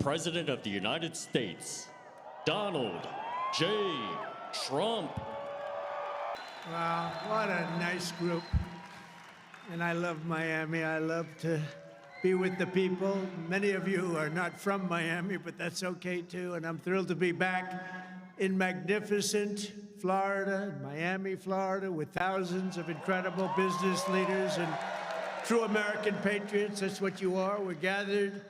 President of the United States, Donald J. Trump. Wow, what a nice group. And I love Miami. I love to be with the people. Many of you are not from Miami, but that's okay too. And I'm thrilled to be back in magnificent Florida, Miami, Florida, with thousands of incredible business leaders and true American patriots. That's what you are. We're gathered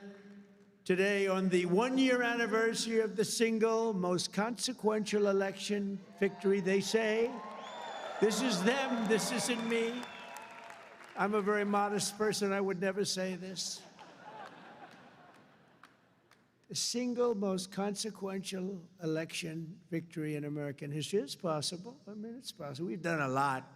today on the one-year anniversary of the single most consequential election victory, they say. This is them, this isn't me. I'm a very modest person, I would never say this. The single most consequential election victory in American history. It's possible. I mean, it's possible. We've done a lot.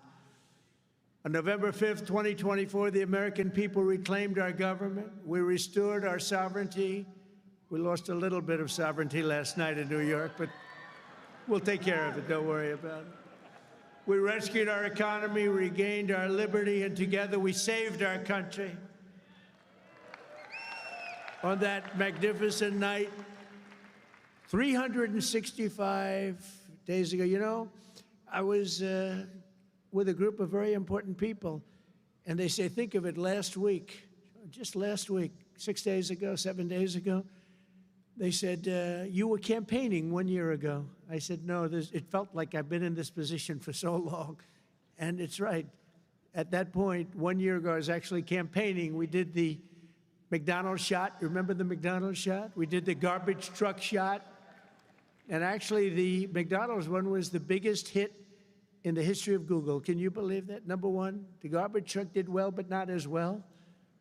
On November 5th, 2024, the American people reclaimed our government. We restored our sovereignty. We lost a little bit of sovereignty last night in New York, but we'll take care of it. Don't worry about it. We rescued our economy, regained our liberty, and together we saved our country. On that magnificent night, 365 days ago, you know, I was with a group of very important people, and they say, think of it, last week, just last week, 6 days ago, 7 days ago, they said, you were campaigning 1 year ago. I said, no, it felt like I've been in this position for so long. And it's right. At that point, 1 year ago, I was actually campaigning. We did the McDonald's shot. Remember the McDonald's shot? We did the garbage truck shot. And actually, the McDonald's one was the biggest hit in the history of Google. Can you believe that? Number one, the garbage truck did well, but not as well.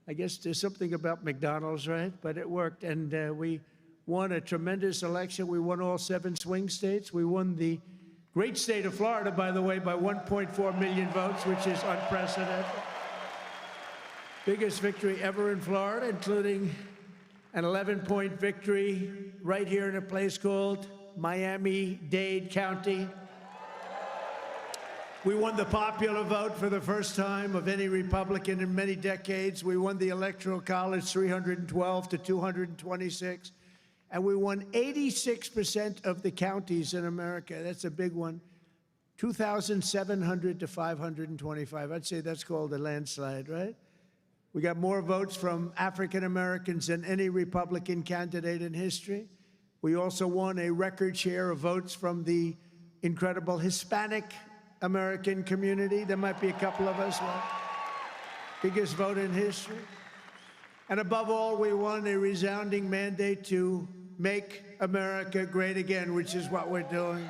I guess there's something about McDonald's, right? But it worked, and we won a tremendous election. We won all 7 swing states. We won the great state of Florida, by the way, by 1.4 million votes, which is unprecedented. Biggest victory ever in Florida, including an 11-point victory right here in a place called Miami-Dade County. We won the popular vote for the first time of any Republican in many decades. We won the Electoral College 312 to 226. And we won 86% of the counties in America. That's a big one. 2,700 to 525. I'd say that's called a landslide, right? We got more votes from African Americans than any Republican candidate in history. We also won a record share of votes from the incredible Hispanic American community. There might be a couple of us. Biggest vote in history. And above all, we won a resounding mandate to make America great again, which is what we're doing.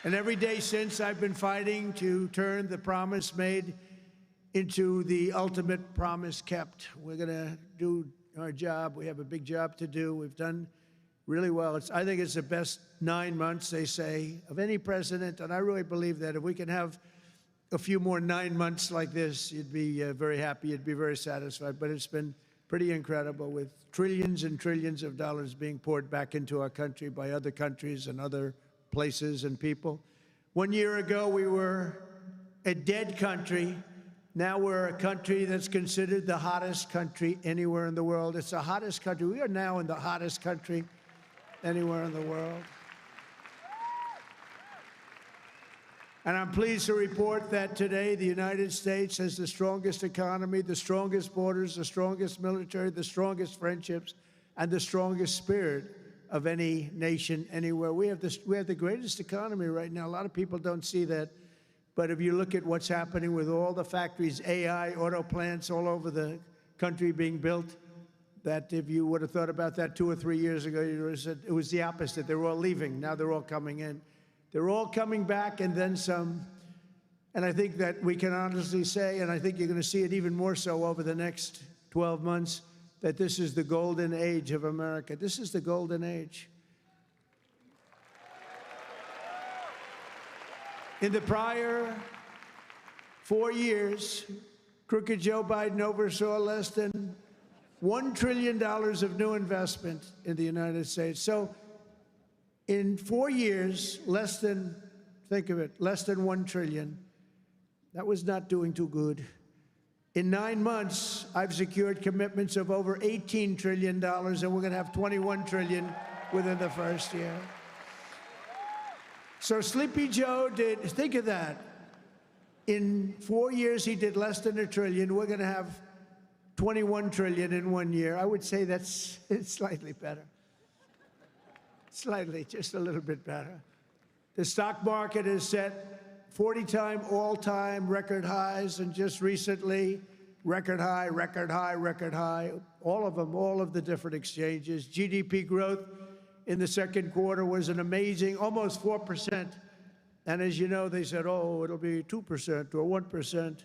And every day since, I've been fighting to turn the promise made into the ultimate promise kept. We're going to do our job. We have a big job to do. We've done really well. I think it's the best 9 months, they say, of any president. And I really believe that if we can have a few more 9 months like this, you'd be very happy, you'd be very satisfied. But it's been pretty incredible, with trillions and trillions of dollars being poured back into our country by other countries and other places and people. 1 year ago, we were a dead country. Now we're a country that's considered the hottest country anywhere in the world. It's the hottest country. We are now in the hottest country anywhere in the world. And I'm pleased to report that today the United States has the strongest economy, the strongest borders, the strongest military, the strongest friendships, and the strongest spirit of any nation anywhere. We have the greatest economy right now. A lot of people don't see that. But if you look at what's happening with all the factories, AI, auto plants all over the country being built, that if you would have thought about that 2 or 3 years ago, you would have said it was the opposite. They were all leaving. Now they're all coming in. They're all coming back, and then some. And I think that we can honestly say, and I think you're going to see it even more so over the next 12 months, that this is the golden age of America. This is the golden age. In the prior 4 years, crooked Joe Biden oversaw less than $1 trillion of new investment in the United States. So in 4 years, less than, think of it, less than $1 trillion. That was not doing too good. In 9 months, I've secured commitments of over $18 trillion, and we're going to have $21 trillion within the first year. So Sleepy Joe did, think of that. In 4 years, he did less than $1 trillion. We're going to have $21 trillion in 1 year. I would say it's slightly better. Slightly, just a little bit better. The stock market has set 40-time all-time record highs, and just recently, record high, record high, record high. All of them, all of the different exchanges. GDP growth in the second quarter was an amazing, almost 4%. And as you know, they said, oh, it'll be 2% or 1%.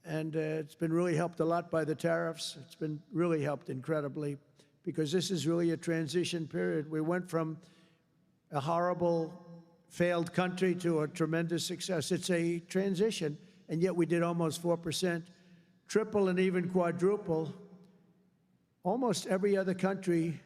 And it's been really helped a lot by the tariffs. It's been really helped incredibly, because this is really a transition period. We went from a horrible, failed country to a tremendous success. It's a transition, and yet we did almost 4%, triple and even quadruple almost every other country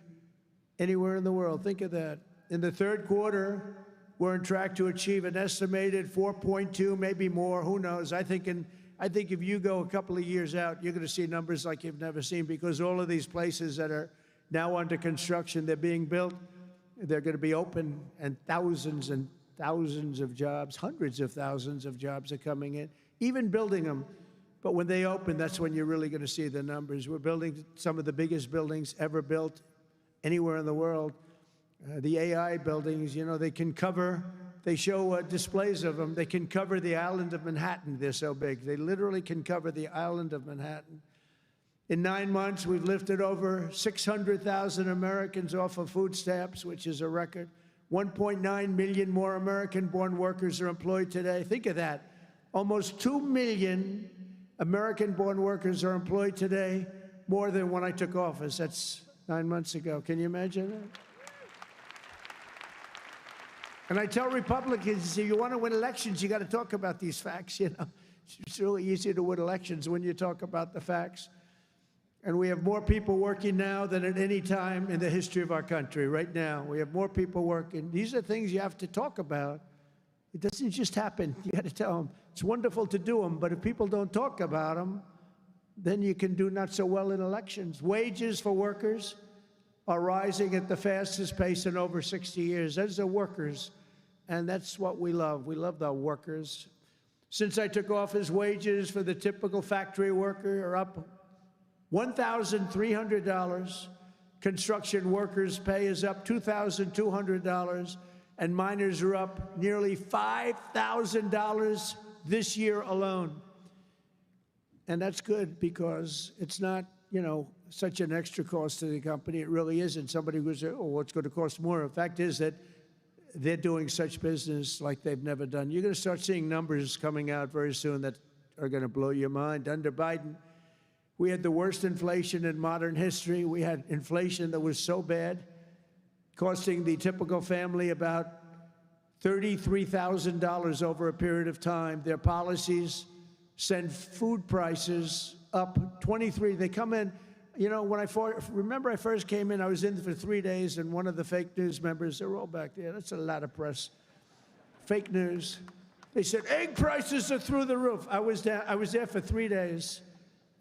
anywhere in the world. Think of that. In the third quarter, we're on track to achieve an estimated 4.2, maybe more, who knows. I think if you go a couple of years out, you're going to see numbers like you've never seen, because all of these places that are now under construction, they're being built, they're going to be open, and thousands of jobs, hundreds of thousands of jobs are coming in, even building them. But when they open, that's when you're really going to see the numbers. We're building some of the biggest buildings ever built anywhere in the world. The AI buildings, you know, they can cover, they show displays of them. They can cover the island of Manhattan. They're so big. They literally can cover the island of Manhattan. In 9 months, we've lifted over 600,000 Americans off of food stamps, which is a record. 1.9 million more American-born workers are employed today. Think of that. Almost 2 million American-born workers are employed today, more than when I took office. That's 9 months ago. Can you imagine that? And I tell Republicans, if you want to win elections, you got to talk about these facts, you know. It's really easy to win elections when you talk about the facts. And we have more people working now than at any time in the history of our country. Right now, we have more people working. These are things you have to talk about. It doesn't just happen. You got to tell them. It's wonderful to do them, but if people don't talk about them, then you can do not so well in elections. Wages for workers are rising at the fastest pace in over 60 years. Those are workers, and that's what we love. We love the workers. Since I took office, wages for the typical factory worker are up $1,300. Construction workers' pay is up $2,200, and miners are up nearly $5,000 this year alone. And that's good, because it's not, you know, such an extra cost to the company. It really isn't. Somebody would say, oh, what's going to cost more? The fact is that they're doing such business like they've never done. You're going to start seeing numbers coming out very soon that are going to blow your mind. Under Biden, we had the worst inflation in modern history. We had inflation that was so bad, costing the typical family about $33,000 over a period of time. Their policies send food prices up 23. They come in, you know, when I first came in, I was in for 3 days, and one of the fake news members, they're all back there. That's a lot of press. Fake news. They said, egg prices are through the roof. I was there for 3 days.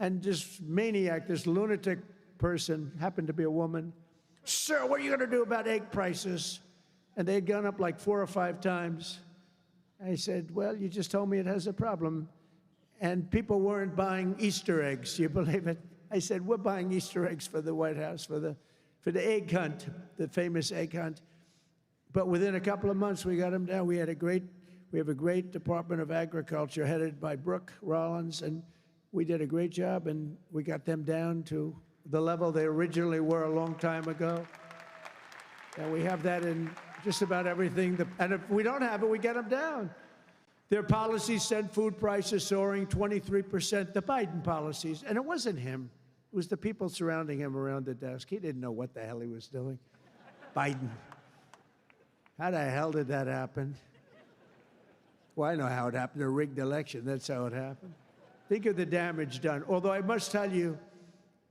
And this maniac, this lunatic person, happened to be a woman. Sir, what are you going to do about egg prices? And they had gone up like 4 or 5 times. I said, well, you just told me it has a problem. And people weren't buying Easter eggs. You believe it? I said, we're buying Easter eggs for the White House, for the egg hunt, the famous egg hunt. But within a couple of months, we got them down. We have a great Department of Agriculture headed by Brooke Rollins, and we did a great job, and we got them down to the level they originally were a long time ago. And we have that in just about everything. And if we don't have it, we get them down. Their policies sent food prices soaring 23%, the Biden policies. And it wasn't him. It was the people surrounding him around the desk. He didn't know what the hell he was doing. Biden. How the hell did that happen? Well, I know how it happened. A rigged election. That's how it happened. Think of the damage done. Although I must tell you,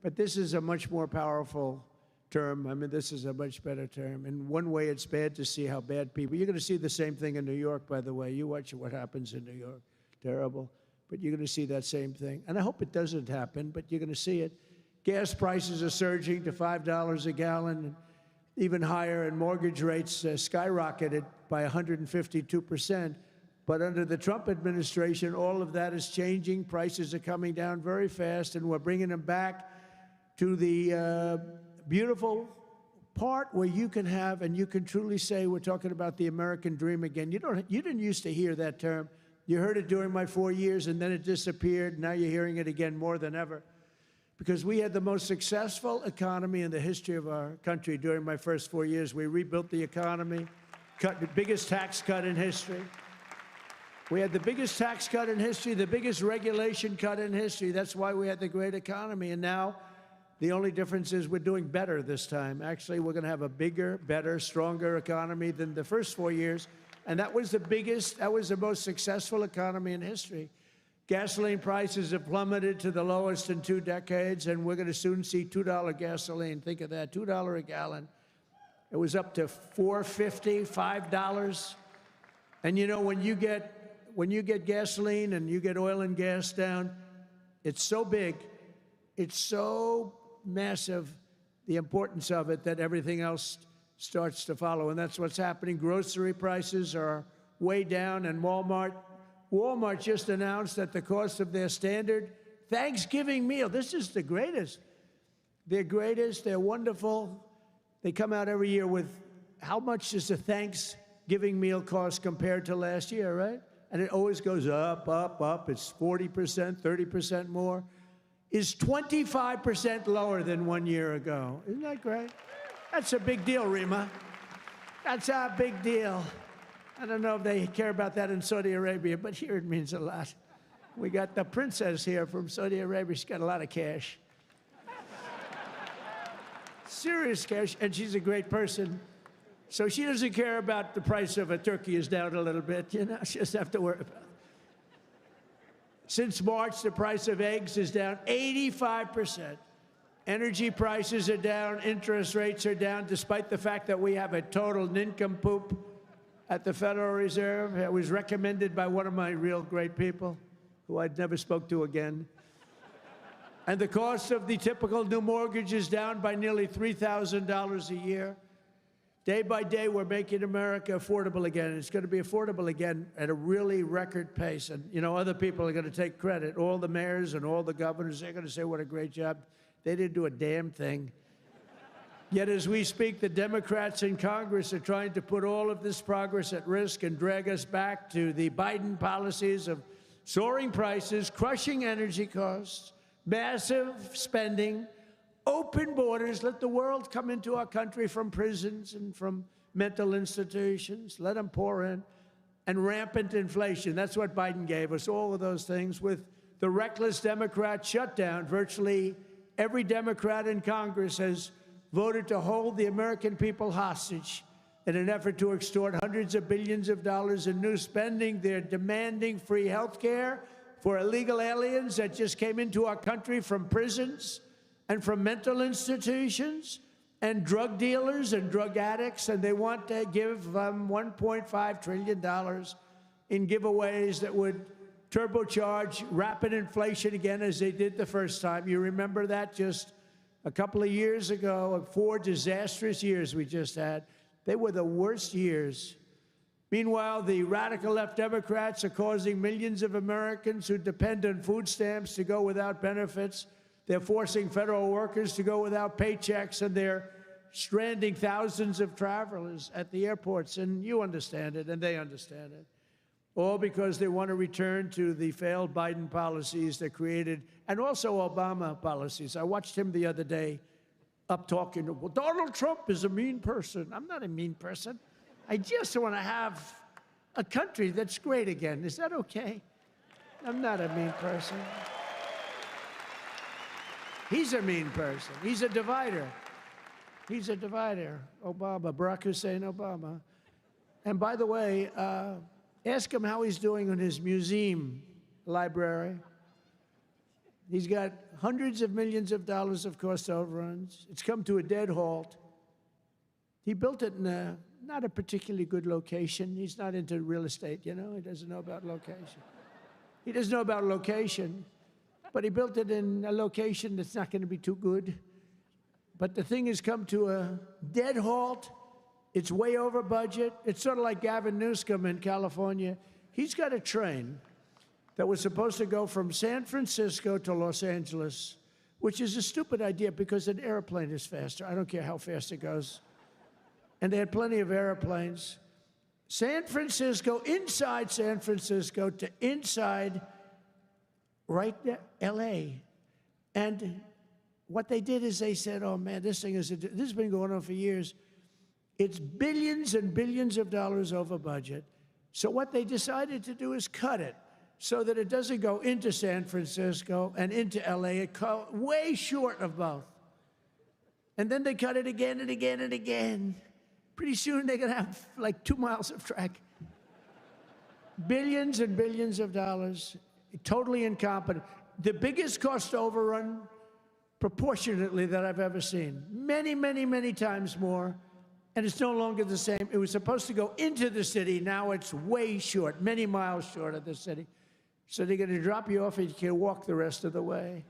but this is a much more powerful term. I mean, this is a much better term. In one way, it's bad to see how bad people. You're going to see the same thing in New York, by the way. You watch what happens in New York. Terrible. but you're going to see that same thing. And I hope it doesn't happen, but you're going to see it. Gas prices are surging to $5 a gallon, and even higher, and mortgage rates skyrocketed by 152%. But under the Trump administration, all of that is changing. Prices are coming down very fast, and we're bringing them back to the beautiful part where you can have, and you can truly say, we're talking about the American dream again. You didn't used to hear that term. You heard it during my 4 years, and then it disappeared. Now you're hearing it again more than ever. Because we had the most successful economy in the history of our country during my first 4 years. We rebuilt the economy, cut the biggest tax cut in history. We had the biggest tax cut in history, the biggest regulation cut in history. That's why we had the great economy. And now the only difference is we're doing better this time. Actually, we're going to have a bigger, better, stronger economy than the first 4 years. And that was the most successful economy in history. Gasoline prices have plummeted to the lowest in 2 decades, and we're going to soon see $2 gasoline. Think of that, $2 a gallon. It was up to $4.50, $5. And you know, when you get gasoline and you get oil and gas down, it's so big, it's so massive, the importance of it, that everything else starts to follow. And that's what's happening. Grocery prices are way down, and Walmart just announced that the cost of their standard Thanksgiving meal, this is the greatest. They're greatest, they're wonderful. They come out every year with how much does a Thanksgiving meal cost compared to last year, right? And it always goes up, up, up. It's 40%, 30% more. Is 25% lower than 1 year ago. Isn't that great? That's a big deal, Rima. That's a big deal. I don't know if they care about that in Saudi Arabia, but here it means a lot. We got the princess here from Saudi Arabia. She's got a lot of cash. Serious cash, and she's a great person. So she doesn't care about the price of a turkey is down a little bit, you know, she doesn't have to worry about it. Since March, the price of eggs is down 85%. Energy prices are down, interest rates are down, despite the fact that we have a total nincompoop at the Federal Reserve. It was recommended by one of my real great people, who I'd never spoke to again. And the cost of the typical new mortgage is down by nearly $3,000 a year. Day by day, we're making America affordable again. It's going to be affordable again at a really record pace. And, you know, other people are going to take credit. All the mayors and all the governors, they're going to say what a great job. They didn't do a damn thing. Yet as we speak, the Democrats in Congress are trying to put all of this progress at risk and drag us back to the Biden policies of soaring prices, crushing energy costs, massive spending, open borders, let the world come into our country from prisons and from mental institutions, let them pour in, and rampant inflation. That's what Biden gave us, all of those things. With the reckless Democrat shutdown, virtually every Democrat in Congress has voted to hold the American people hostage in an effort to extort hundreds of billions of dollars in new spending. They're demanding free health care for illegal aliens that just came into our country from prisons and from mental institutions, and drug dealers and drug addicts, and they want to give $1.5 trillion in giveaways that would turbocharge rapid inflation again, as they did the first time. You remember that just a couple of years ago, 4 disastrous years we just had. They were the worst years. Meanwhile, the radical left Democrats are causing millions of Americans who depend on food stamps to go without benefits. They're forcing federal workers to go without paychecks, and they're stranding thousands of travelers at the airports. And you understand it, and they understand it. All because they want to return to the failed Biden policies that created, and also Obama policies. I watched him the other day up talking, well, Donald Trump is a mean person. I'm not a mean person. I just want to have a country that's great again. Is that okay? I'm not a mean person. He's a mean person. He's a divider. He's a divider. Obama, Barack Hussein Obama. And by the way, ask him how he's doing on his museum library. He's got hundreds of millions of dollars of cost overruns. It's come to a dead halt. He built it in not a particularly good location. He's not into real estate, you know. He doesn't know about location. He doesn't know about location, but he built it in a location that's not going to be too good. But the thing has come to a dead halt. It's way over budget. It's sort of like Gavin Newsom in California. He's got a train that was supposed to go from San Francisco to Los Angeles, which is a stupid idea because an airplane is faster. I don't care how fast it goes. And they had plenty of airplanes. San Francisco, inside San Francisco to inside right there, LA. And what they did is they said, oh man, this has been going on for years. It's billions and billions of dollars over budget. So what they decided to do is cut it so that it doesn't go into San Francisco and into LA. It way short of both. And then they cut it again and again and again. Pretty soon they're going to have like 2 miles of track. Billions and billions of dollars, totally incompetent. The biggest cost overrun proportionately that I've ever seen. Many, many, many times more. And it's no longer the same. It was supposed to go into the city. Now it's way short, many miles short of the city. So they're going to drop you off and you can walk the rest of the way.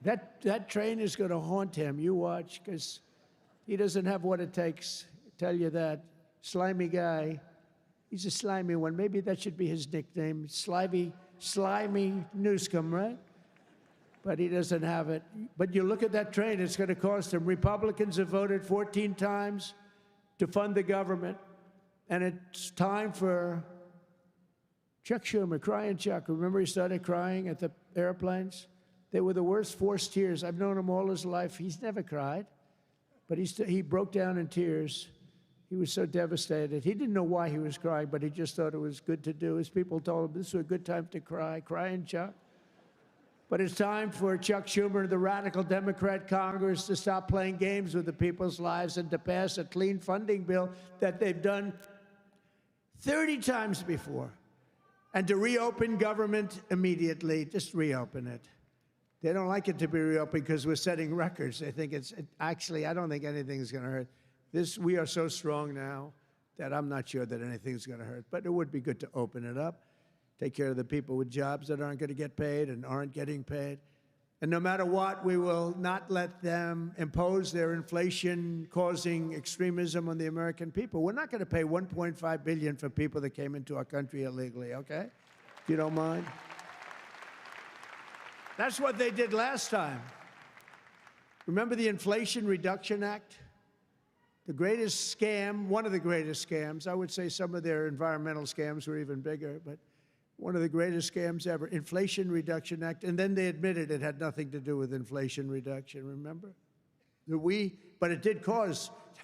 That train is going to haunt him. You watch, because he doesn't have what it takes. I tell you that. Slimy guy. He's a slimy one. Maybe that should be his nickname. Slimy Newsom, right? But he doesn't have it. But you look at that train, it's going to cost him. Republicans have voted 14 times to fund the government. And it's time for Chuck Schumer, crying Chuck. Remember he started crying at the airplanes? They were the worst forced tears. I've known him all his life. He's never cried. But he broke down in tears. He was so devastated. He didn't know why he was crying, but he just thought it was good to do. His people told him this was a good time to cry. Crying Chuck. But it's time for Chuck Schumer and the radical Democrat Congress to stop playing games with the people's lives and to pass a clean funding bill that they've done 30 times before. And to reopen government immediately, just reopen it. They don't like it to be reopened because we're setting records. They think actually, I don't think anything's going to hurt. We are so strong now that I'm not sure that anything's going to hurt. But it would be good to open it up. Take care of the people with jobs that aren't going to get paid and aren't getting paid. And no matter what, we will not let them impose their inflation-causing extremism on the American people. We're not going to pay $1.5 billion for people that came into our country illegally, okay? If you don't mind. That's what they did last time. Remember the Inflation Reduction Act? The greatest scam, one of the greatest scams. I would say some of their environmental scams were even bigger, but one of the greatest scams ever, Inflation Reduction Act. And then they admitted it had nothing to do with inflation reduction, remember? But it did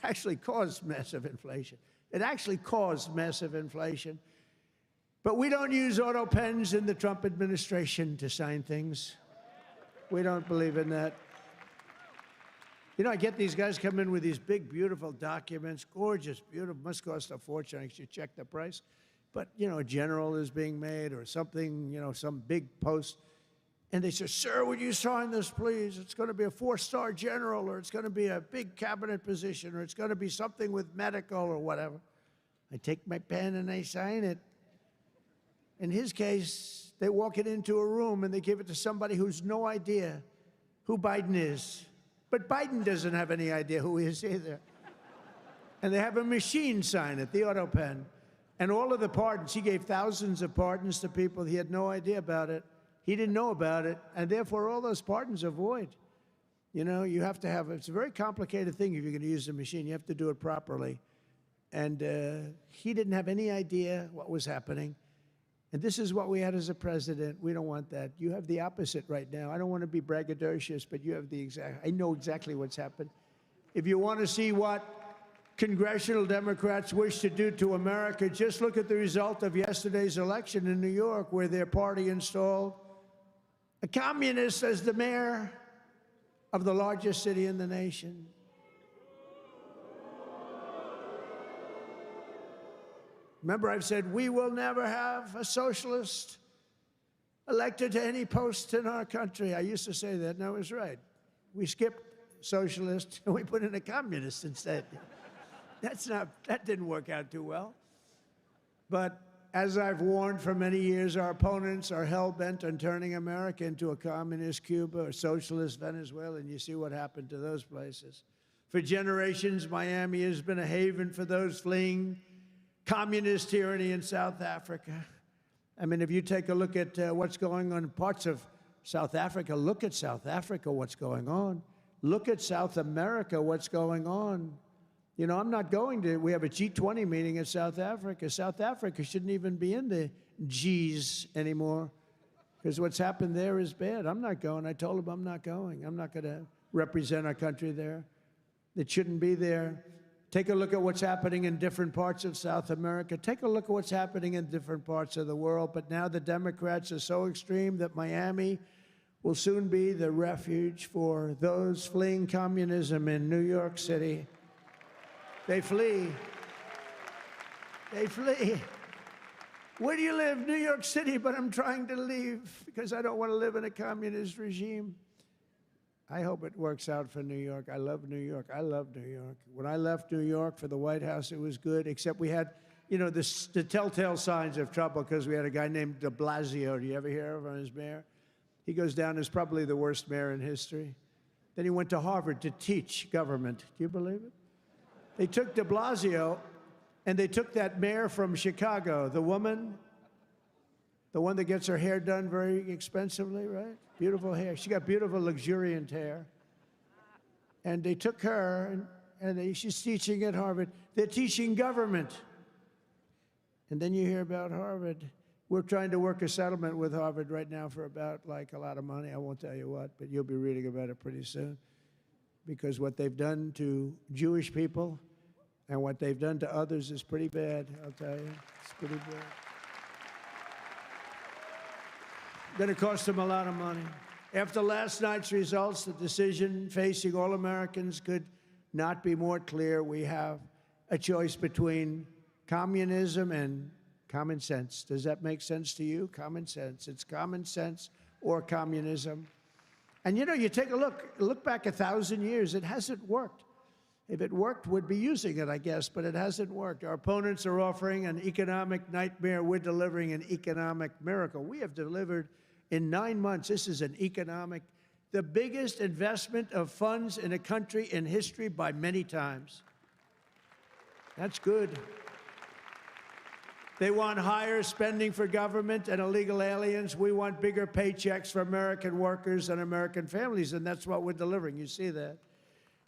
actually cause massive inflation. It actually caused massive inflation. But we don't use auto pens in the Trump administration to sign things. We don't believe in that. You know, I get these guys come in with these big, beautiful documents, gorgeous, beautiful, must cost a fortune. I should check the price. But, you know, a general is being made or something, you know, some big post. And they say, sir, would you sign this, please? It's going to be a 4-star general, or it's going to be a big cabinet position, or it's going to be something with medical or whatever. I take my pen and I sign it. In his case, they walk it into a room and they give it to somebody who's no idea who Biden is. But Biden doesn't have any idea who he is either. And they have a machine sign it, the auto pen. And all of the pardons, he gave thousands of pardons to people. He had no idea about it. He didn't know about it. And therefore, all those pardons are void. You know, you have to have, it's a very complicated thing if you're going to use the machine. You have to do it properly. And he didn't have any idea what was happening. And this is what we had as a president. We don't want that. You have the opposite right now. I don't want to be braggadocious, but you have the exact, I know exactly what's happened. If you want to see what congressional Democrats wish to do to America, just look at the result of yesterday's election in New York, where their party installed a communist as the mayor of the largest city in the nation. Remember, I've said we will never have a socialist elected to any post in our country. I used to say that, and I was right. We skipped socialist and we put in a communist instead. That didn't work out too well. But As I've warned for many years, our opponents are hell-bent on turning America into a communist Cuba or socialist Venezuela, and you see what happened to those places. For generations, Miami has been a haven for those fleeing communist tyranny in South Africa. I mean, if you take a look at what's going on in parts of South Africa, look at South Africa, what's going on. Look at South America, what's going on. You know, I'm not going to, we have a G20 meeting in South Africa. South Africa shouldn't even be in the Gs anymore because what's happened there is bad. I'm not going. I told them I'm not going. I'm not going to represent our country there. It shouldn't be there. Take a look at what's happening in different parts of South America. Take a look at what's happening in different parts of the world. But now the Democrats are so extreme that Miami will soon be the refuge for those fleeing communism in New York City. They flee. They flee. Where do you live? New York City, but I'm trying to leave because I don't want to live in a communist regime. I hope it works out for New York. I love New York. I love New York. When I left New York for the White House, it was good, except we had, you know, the telltale signs of trouble because we had a guy named de Blasio. Do you ever hear of him as mayor? He goes down as probably the worst mayor in history. Then he went to Harvard to teach government. Do you believe it? They took de Blasio, and they took that mayor from Chicago, the woman, the one that gets her hair done very expensively, right? Beautiful hair. She got beautiful, luxuriant hair. And they took her, and she's teaching at Harvard. They're teaching government. And then you hear about Harvard. We're trying to work a settlement with Harvard right now for about, like, a lot of money. I won't tell you what, but you'll be reading about it pretty soon. Because what they've done to Jewish people and what they've done to others is pretty bad, I'll tell you. It's pretty bad. Going to cost them a lot of money. After last night's results, the decision facing all Americans could not be more clear. We have a choice between communism and common sense. Does that make sense to you? Common sense. It's common sense or communism. And, you know, you take a look back 1,000 years, it hasn't worked. If it worked, we'd be using it, I guess, but it hasn't worked. Our opponents are offering an economic nightmare. We're delivering an economic miracle. We have delivered in 9 months, this is an economic, the biggest investment of funds in a country in history by many times. That's good. They want higher spending for government and illegal aliens. We want bigger paychecks for American workers and American families, and that's what we're delivering. You see that.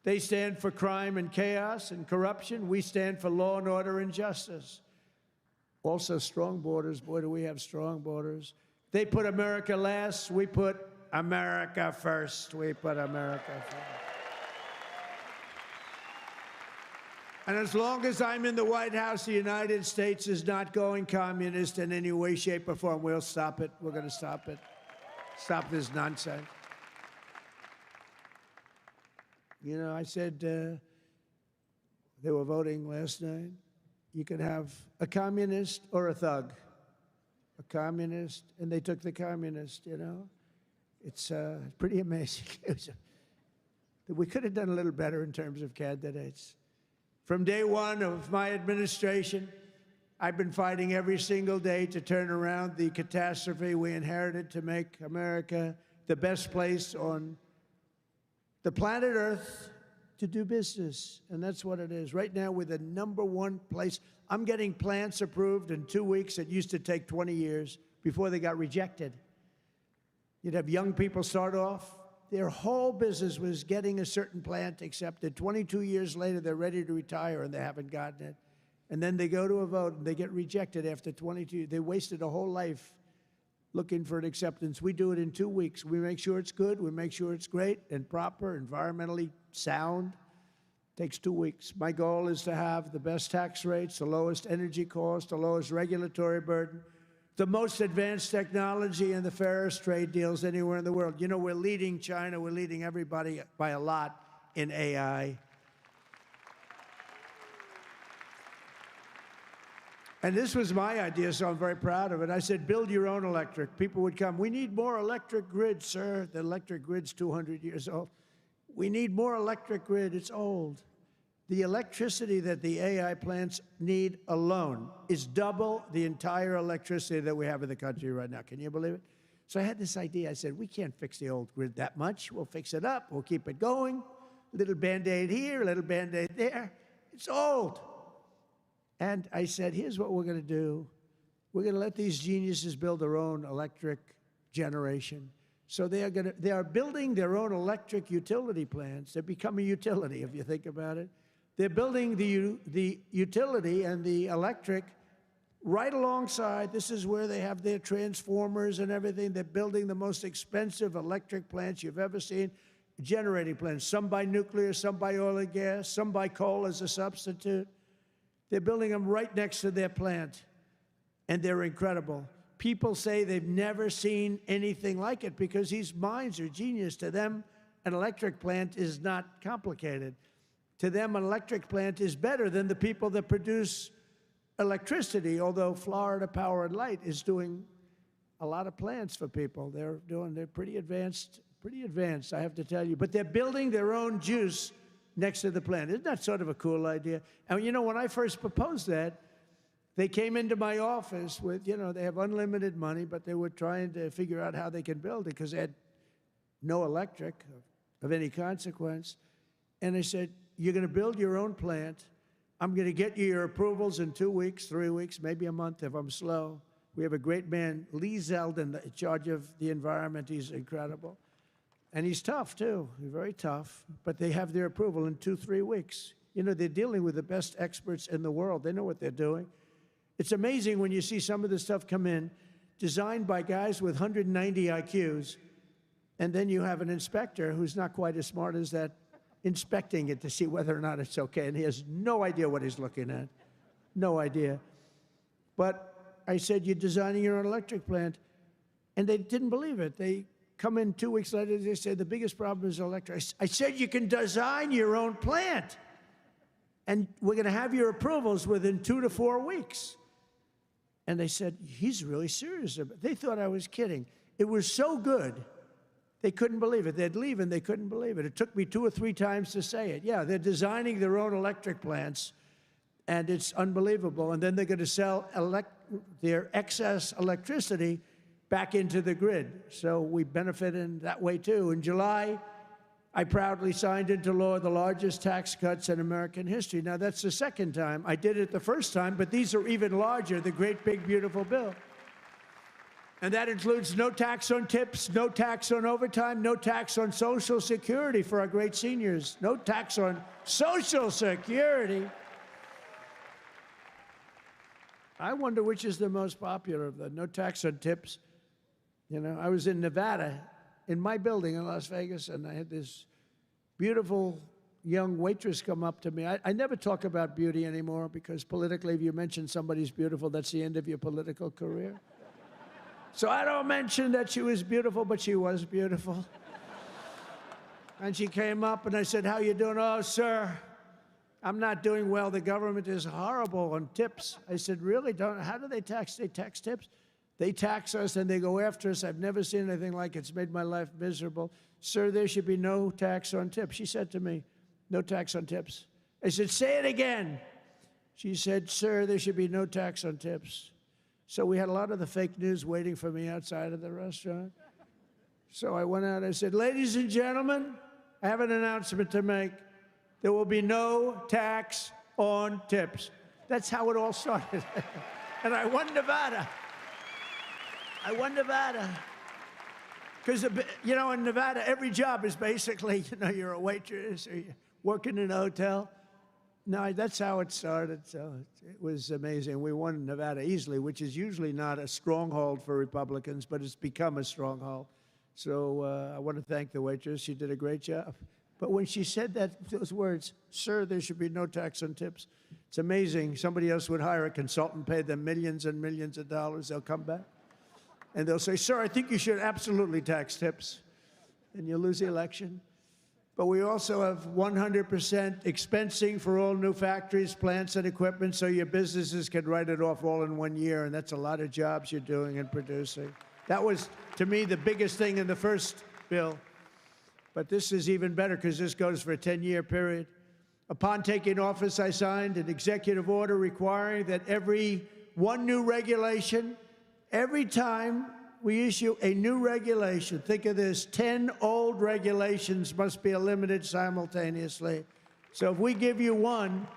They stand for crime and chaos and corruption. We stand for law and order and justice. Also, strong borders. Boy, do we have strong borders. They put America last. We put America first. We put America first. And as long as I'm in the White House, the United States is not going communist in any way, shape, or form. We'll stop it. We're going to stop it. Stop this nonsense. You know, I said they were voting last night. You could have a communist or a thug. A communist, and they took the communist, you know. It's pretty amazing. We could have done a little better in terms of candidates. From day one of my administration, I've been fighting every single day to turn around the catastrophe we inherited to make America the best place on the planet Earth to do business, and that's what it is. Right now, we're the #1 place. I'm getting plants approved in 2 weeks. It used to take 20 years before they got rejected. You'd have young people start off. Their whole business was getting a certain plant accepted. 22 years later, they're ready to retire, and they haven't gotten it. And then they go to a vote, and they get rejected after 22. They wasted a whole life looking for an acceptance. We do it in 2 weeks. We make sure it's good. We make sure it's great and proper, environmentally sound. Takes 2 weeks. My goal is to have the best tax rates, the lowest energy cost, the lowest regulatory burden, the most advanced technology, and the fairest trade deals anywhere in the world. You know, we're leading China. We're leading everybody by a lot in AI. And this was my idea, so I'm very proud of it. I said, build your own electric. People would come. We need more electric grid, sir. The electric grid's 200 years old. We need more electric grid. It's old. The electricity that the AI plants need alone is double the entire electricity that we have in the country right now. Can you believe it? So I had this idea. I said, we can't fix the old grid that much. We'll fix it up. We'll keep it going. A little Band-Aid here, a little Band-Aid there. It's old. And I said, here's what we're going to do. We're going to let these geniuses build their own electric generation. So they are building their own electric utility plants. They become a utility, if you think about it. They're building the utility and the electric right alongside. This is where they have their transformers and everything. They're building the most expensive electric plants you've ever seen, generating plants, some by nuclear, some by oil and gas, some by coal as a substitute. They're building them right next to their plant, and they're incredible. People say they've never seen anything like it because these minds are genius. To them, an electric plant is not complicated. To them, an electric plant is better than the people that produce electricity, although Florida Power and Light is doing a lot of plants for people. They're pretty advanced, I have to tell you. But they're building their own juice next to the plant. Isn't that sort of a cool idea? And you know, when I first proposed that, they came into my office with, they have unlimited money, but they were trying to figure out how they can build it because they had no electric of any consequence. And I said, you're going to build your own plant. I'm going to get you your approvals in 2 weeks, 3 weeks, maybe a month if I'm slow. We have a great man, Lee Zeldin, in charge of the environment. He's incredible. And he's tough, too. He's very tough. But they have their approval in 2-3 weeks. They're dealing with the best experts in the world. They know what they're doing. It's amazing when you see some of this stuff come in, designed by guys with 190 IQs, and then you have an inspector who's not quite as smart as that, inspecting it to see whether or not it's okay, and he has no idea what he's looking at. No idea. But I said, you're designing your own electric plant, and they didn't believe it. They come in 2 weeks later, they say, the biggest problem is electric. I said, you can design your own plant, and we're going to have your approvals within 2 to 4 weeks. And they said, he's really serious about it. They thought I was kidding. It was so good, they couldn't believe it. They'd leave and they couldn't believe it. It took me 2 or 3 times to say it. Yeah, they're designing their own electric plants, and it's unbelievable. And then they're going to sell their excess electricity back into the grid. So we benefit in that way, too. In July, I proudly signed into law the largest tax cuts in American history. Now, that's the second time. I did it the first time, but these are even larger, the great, big, beautiful bill. And that includes no tax on tips, no tax on overtime, no tax on Social Security for our great seniors, no tax on Social Security. I wonder which is the most popular of the no tax on tips. I was in Nevada, in my building in Las Vegas, and I had this beautiful young waitress come up to me. I never talk about beauty anymore because politically, if you mention somebody's beautiful, that's the end of your political career. So I don't mention that she was beautiful, but she was beautiful. And she came up and I said, how you doing? Oh, sir, I'm not doing well. The government is horrible on tips. I said, really? How do they tax? They tax tips? They tax us and they go after us. I've never seen anything like it. It's made my life miserable. Sir, there should be no tax on tips. She said to me, no tax on tips. I said, say it again. She said, sir, there should be no tax on tips. So we had a lot of the fake news waiting for me outside of the restaurant. So I went out, I said, ladies and gentlemen, I have an announcement to make. There will be no tax on tips. That's how it all started. And I won Nevada. Because, in Nevada, every job is basically, you're a waitress or you're working in a hotel. No, that's how it started. So it was amazing. We won Nevada easily, which is usually not a stronghold for Republicans, but it's become a stronghold. So I want to thank the waitress. She did a great job. But when she said those words, sir, there should be no tax on tips, it's amazing. Somebody else would hire a consultant, pay them millions and millions of dollars. They'll come back. And they'll say, sir, I think you should absolutely tax tips. And you'll lose the election. But we also have 100% expensing for all new factories, plants, and equipment, so your businesses can write it off all in 1 year, and that's a lot of jobs you're doing and producing. That was, to me, the biggest thing in the first bill. But this is even better because this goes for a 10-year period. Upon taking office, I signed an executive order requiring that every new regulation, every time we issue a new regulation, think of this, 10 old regulations must be eliminated simultaneously. So if we give you one,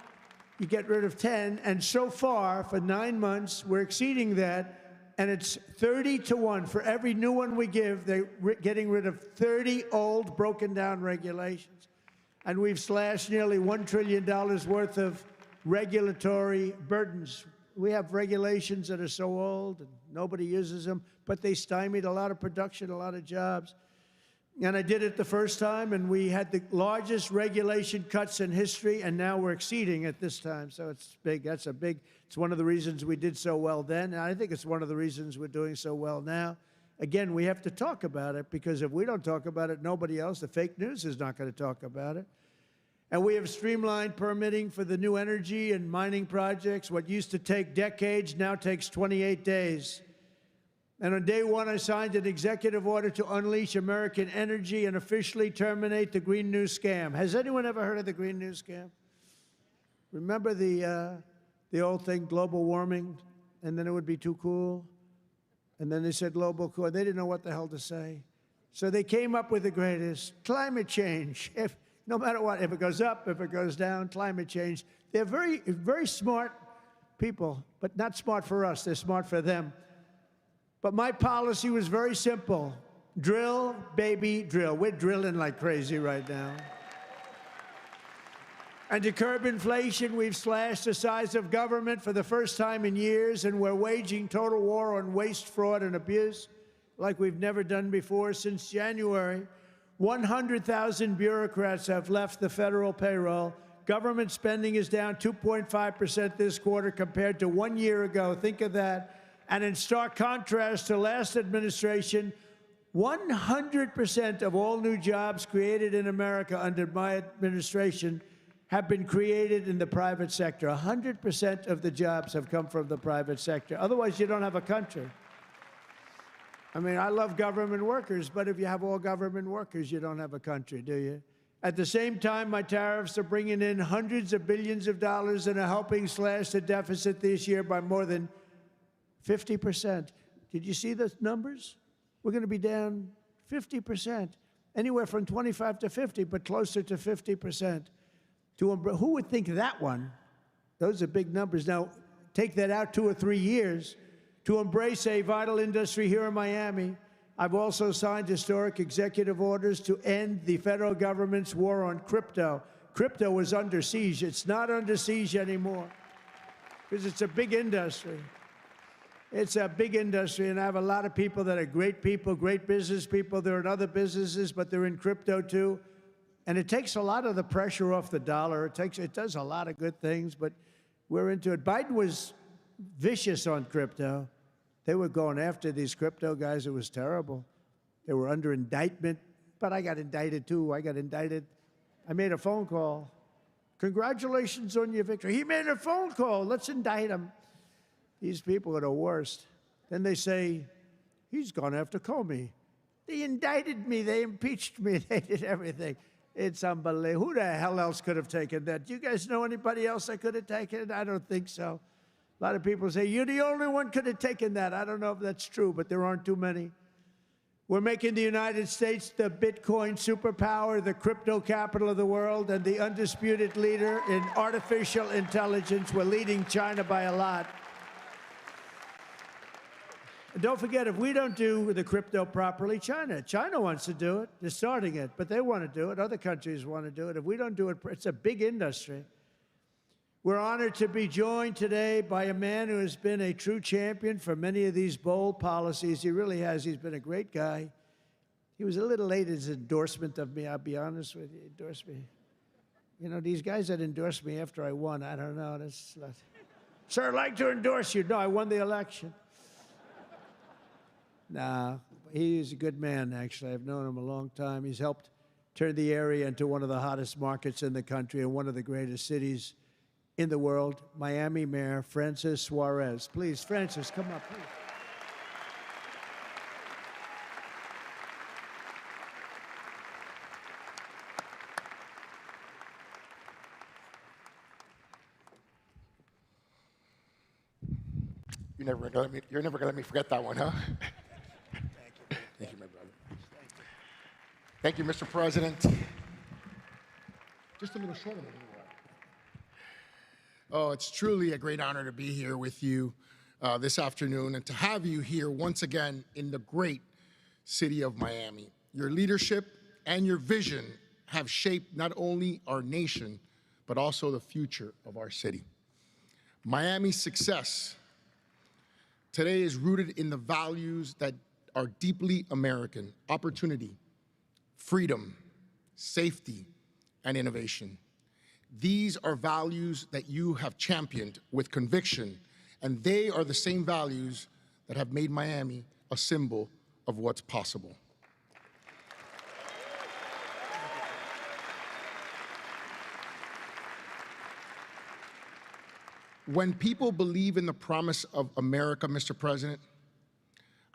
you get rid of 10, and so far, for 9 months, we're exceeding that, and it's 30 to 1. For every new one we give, they're getting rid of 30 old, broken-down regulations. And we've slashed nearly $1 trillion worth of regulatory burdens. We have regulations that are so old, and nobody uses them, but they stymied a lot of production, a lot of jobs. And I did it the first time, and we had the largest regulation cuts in history, and now we're exceeding it this time. So it's big. It's one of the reasons we did so well then, and I think it's one of the reasons we're doing so well now. Again, we have to talk about it, because if we don't talk about it, nobody else, the fake news, is not going to talk about it. And we have streamlined permitting for the new energy and mining projects. What used to take decades now takes 28 days. And on day one, I signed an executive order to unleash American energy and officially terminate the Green New Scam. Has anyone ever heard of the Green New Scam? Remember the old thing, global warming, and then it would be too cool? And then they said global cool. They didn't know what the hell to say. So they came up with the greatest, climate change. No matter what, if it goes up, if it goes down, climate change. They're very, very smart people, but not smart for us. They're smart for them. But my policy was very simple. Drill, baby, drill. We're drilling like crazy right now. And to curb inflation, we've slashed the size of government for the first time in years, and we're waging total war on waste, fraud, and abuse like we've never done before. Since January, 100,000 bureaucrats have left the federal payroll. Government spending is down 2.5% this quarter compared to 1 year ago. Think of that. And in stark contrast to last administration, 100% of all new jobs created in America under my administration have been created in the private sector. 100% of the jobs have come from the private sector. Otherwise, you don't have a country. I mean, I love government workers, but if you have all government workers, you don't have a country, do you? At the same time, my tariffs are bringing in hundreds of billions of dollars and are helping slash the deficit this year by more than 50%. Did you see the numbers? We're going to be down 50%, anywhere from 25 to 50, but closer to 50%. Who would think that one? Those are big numbers. Now, take that out 2 or 3 years. To embrace a vital industry here in Miami, I've also signed historic executive orders to end the federal government's war on crypto. Crypto was under siege. It's not under siege anymore because it's a big industry. It's a big industry, and I have a lot of people that are great people, great business people. They're in other businesses, but they're in crypto too. And it takes a lot of the pressure off the dollar. It does a lot of good things, but we're into it. Biden was vicious on crypto. They were going after these crypto guys. It was terrible. They were under indictment, but I got indicted too. I made a phone call. Congratulations on your victory. He made a phone call. Let's indict him. These people are the worst. Then they say, he's gone after Comey. They indicted me. They impeached me. They did everything. It's unbelievable. Who the hell else could have taken that? Do you guys know anybody else that could have taken it? I don't think so. A lot of people say, you're the only one could have taken that. I don't know if that's true, but there aren't too many. We're making the United States the Bitcoin superpower, the crypto capital of the world, and the undisputed leader in artificial intelligence. We're leading China by a lot. And don't forget, if we don't do the crypto properly, China wants to do it. They're starting it, but they want to do it. Other countries want to do it. If we don't do it, it's a big industry. We're honored to be joined today by a man who has been a true champion for many of these bold policies. He really has. He's been a great guy. He was a little late in his endorsement of me, I'll be honest with you. He endorsed me. You know, these guys that endorsed me after I won, I don't know. That's not... Sir, I'd like to endorse you. No, I won the election. Nah, he's a good man, actually. I've known him a long time. He's helped turn the area into one of the hottest markets in the country and one of the greatest cities in the world. Miami Mayor Francis Suarez. Please, Francis, come up, please. You're never gonna let me forget that one, huh? Thank you, my brother. Thank you, Mr. President. Just a little shorter than you are. Oh, it's truly a great honor to be here with you this afternoon and to have you here once again in the great city of Miami. Your leadership and your vision have shaped not only our nation, but also the future of our city. Miami's success today is rooted in the values that are deeply American: opportunity, freedom, safety, and innovation. These are values that you have championed with conviction, and they are the same values that have made Miami a symbol of what's possible. When people believe in the promise of America, Mr. President,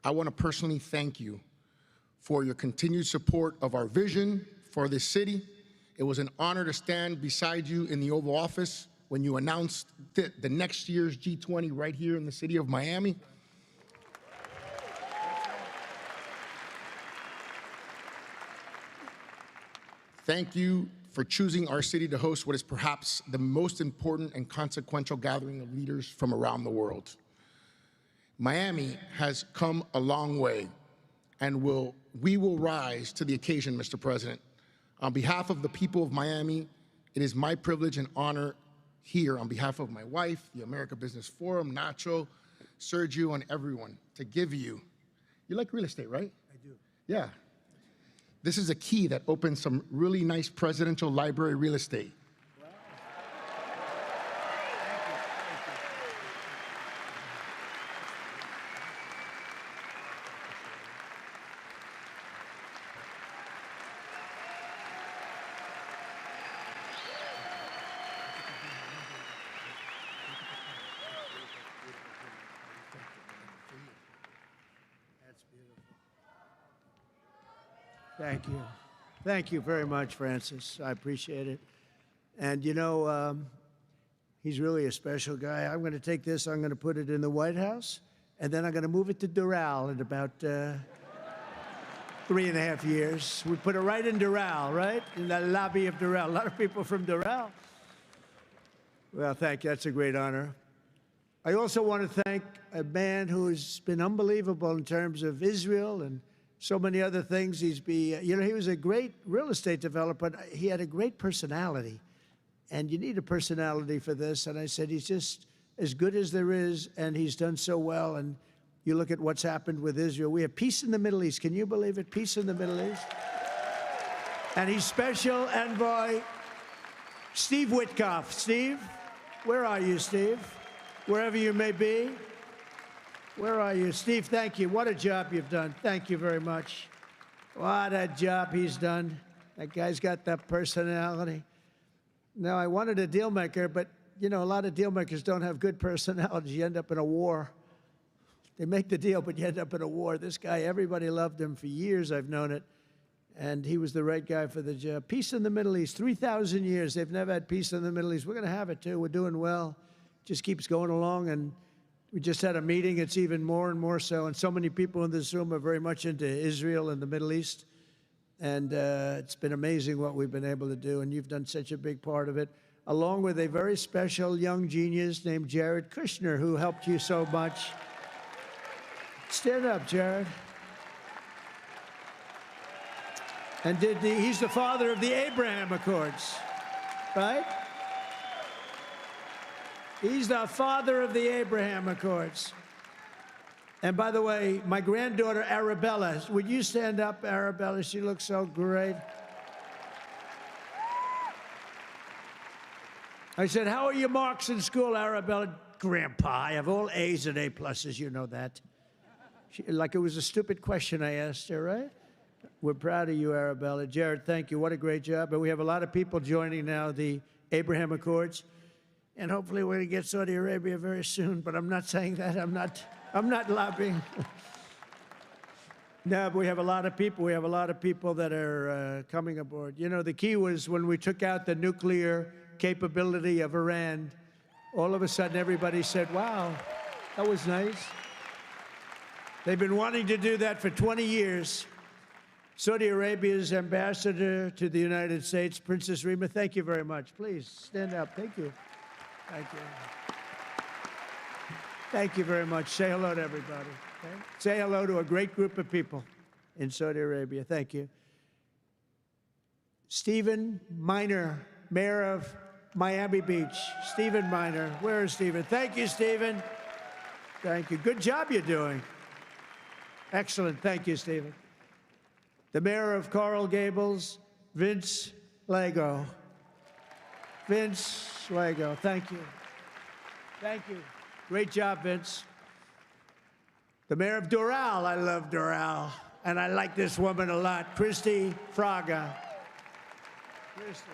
I want to personally thank you for your continued support of our vision for this city. It was an honor to stand beside you in the Oval Office when you announced the next year's G20 right here in the city of Miami. Thank you for choosing our city to host what is perhaps the most important and consequential gathering of leaders from around the world. Miami has come a long way, and we will rise to the occasion, Mr. President. On behalf of the people of Miami, it is my privilege and honor here, on behalf of my wife, the America Business Forum, Nacho, Sergio, and everyone, to give you like real estate, right? I do. Yeah. This is a key that opens some really nice presidential library real estate. Wow. That's beautiful. Thank you. Thank you very much, Francis. I appreciate it. And you know, he's really a special guy. I'm going to take this, I'm going to put it in the White House, and then I'm going to move it to Doral in about 3.5 years. We put it right in Doral, right? In the lobby of Doral. A lot of people from Doral. Well, thank you. That's a great honor. I also want to thank a man who's been unbelievable in terms of Israel and so many other things. You know, he was a great real estate developer. But he had a great personality, and you need a personality for this. And I said, he's just as good as there is, and he's done so well. And you look at what's happened with Israel. We have peace in the Middle East. Can you believe it? Peace in the Middle East. And he's Special Envoy Steve Witkoff. Steve, where are you, Steve? Wherever you may be. Where are you? Steve, thank you. What a job you've done. Thank you very much. What a job he's done. That guy's got that personality. Now, I wanted a deal maker, but, you know, a lot of deal makers don't have good personalities. You end up in a war. They make the deal, but you end up in a war. This guy, everybody loved him for years. I've known it. And he was the right guy for the job. Peace in the Middle East. 3,000 years. They've never had peace in the Middle East. We're going to have it, too. We're doing well. Just keeps going along, and we just had a meeting. It's even more and more so, and so many people in this room are very much into Israel and the Middle East, and it's been amazing what we've been able to do, and you've done such a big part of it, along with a very special young genius named Jared Kushner, who helped you so much. Stand up, Jared. And he's the father of the Abraham Accords, right? He's the father of the Abraham Accords. And by the way, my granddaughter, Arabella, would you stand up, Arabella? She looks so great. I said, how are your marks in school, Arabella? Grandpa, I have all A's and A pluses, you know that. Like it was a stupid question I asked her, right? We're proud of you, Arabella. Jared, thank you. What a great job. And we have a lot of people joining now the Abraham Accords. And hopefully we're going to get Saudi Arabia very soon, but I'm not saying that. I'm not lobbying. No, but we have a lot of people. We have a lot of people that are coming aboard. You know, the key was when we took out the nuclear capability of Iran, all of a sudden everybody said, wow, That was nice. They've been wanting to do that for 20 years. Saudi Arabia's ambassador to the United States, Princess Rima, thank you very much. Please stand up. Thank you. Thank you. Thank you very much. Say hello to everybody. Okay? Say hello to a great group of people in Saudi Arabia. Thank you. Stephen Miner, Mayor of Miami Beach. Stephen Miner. Where is Stephen? Thank you, Stephen. Thank you. Good job you're doing. Excellent. Thank you, Stephen. The Mayor of Coral Gables, Vince Lago. Vince Lago. Thank you. Thank you. Great job, Vince. The Mayor of Doral. I love Doral. And I like this woman a lot. Christy Fraga. Christy.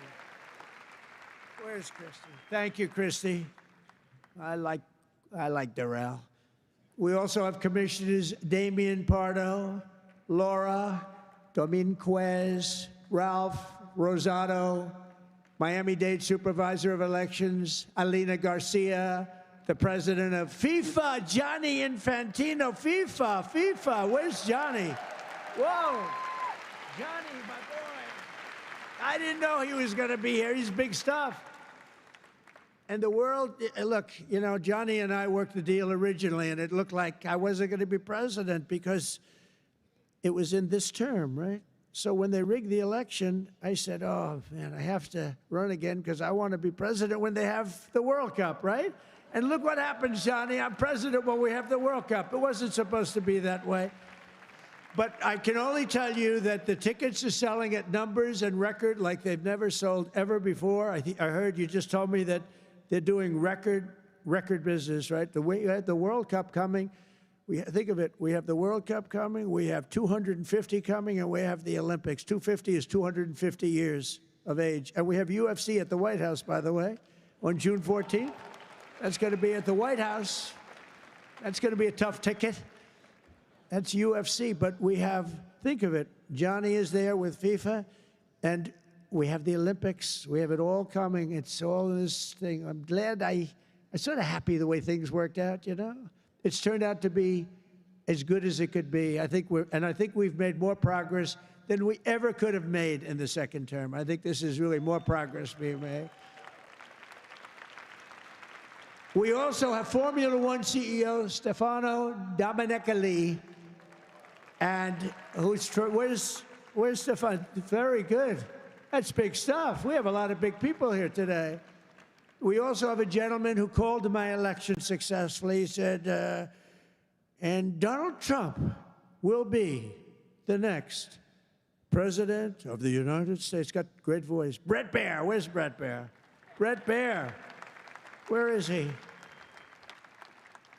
Where's Christy? Thank you, Christy. I like Doral. We also have Commissioners Damian Pardo, Laura Dominguez, Ralph Rosado, Miami-Dade Supervisor of Elections, Alina Garcia, the President of FIFA, Gianni Infantino. FIFA, where's Johnny? Whoa, Johnny, my boy. I didn't know he was going to be here. He's big stuff. And the world, look, you know, Johnny and I worked the deal originally, and it looked like I wasn't going to be president because it was in this term, right? So when they rigged the election, I said, oh, man, I have to run again because I want to be president when they have the World Cup, right? And look what happens, Johnny. I'm president when we have the World Cup. It wasn't supposed to be that way. But I can only tell you that the tickets are selling at numbers and record like they've never sold ever before. I heard you just told me that they're doing record business, right? The way you had the World Cup coming, think of it, we have the World Cup coming, we have 250 coming, and we have the Olympics. 250 is 250 years of age. And we have UFC at the White House, by the way, on June 14th. That's going to be at the White House. That's going to be a tough ticket. That's UFC, but we have, think of it, Johnny is there with FIFA, and we have the Olympics. We have it all coming. It's all this thing. I'm glad I'm sort of happy the way things worked out, you know? It's turned out to be as good as it could be. I think we've made more progress than we ever could have made in the second term. I think this is really more progress being made. We also have Formula One CEO Stefano Domenicali, and where's Stefano? Very good. That's big stuff. We have a lot of big people here today. We also have a gentleman who called my election successfully. He said, and Donald Trump will be the next president of the United States. Got a great voice. Brett Baer. Where's Brett Baer? Brett Baer. Where is he?